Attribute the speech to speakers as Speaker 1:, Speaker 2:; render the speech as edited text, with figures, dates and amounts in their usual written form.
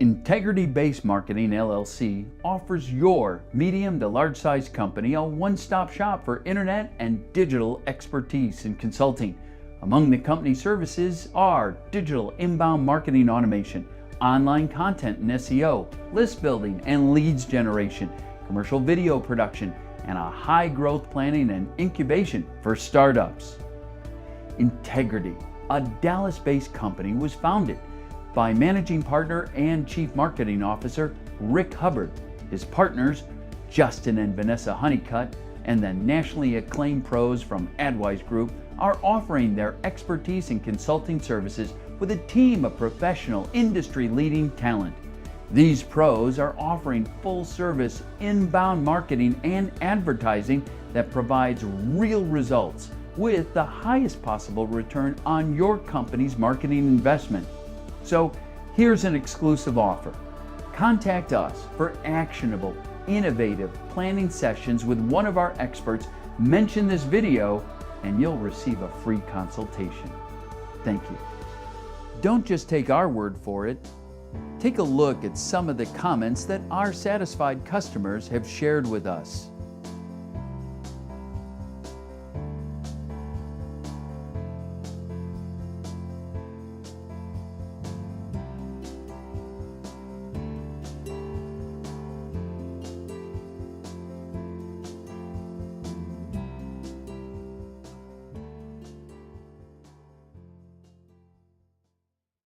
Speaker 1: Integrity Base Marketing LLC offers your medium to large size company a one-stop shop for internet and digital expertise and consulting. Among the company's services are digital inbound marketing automation, online content and SEO, list building and leads generation, commercial video production, and a high growth planning and incubation for startups. Integrity, a Dallas-based company, was founded by Managing Partner and Chief Marketing Officer Rick Hubbard. His partners, Justin and Vanessa Honeycutt, and the nationally acclaimed pros from AdWise Group, are offering their expertise in consulting services with a team of professional, industry-leading talent. These pros are offering full-service inbound marketing and advertising that provides real results with the highest possible return on your company's marketing investment. So here's an exclusive offer. Contact us for actionable, innovative planning sessions with one of our experts. Mention this video and you'll receive a free consultation. Thank you. Don't just take our word for it. Take a look at some of the comments that our satisfied customers have shared with us.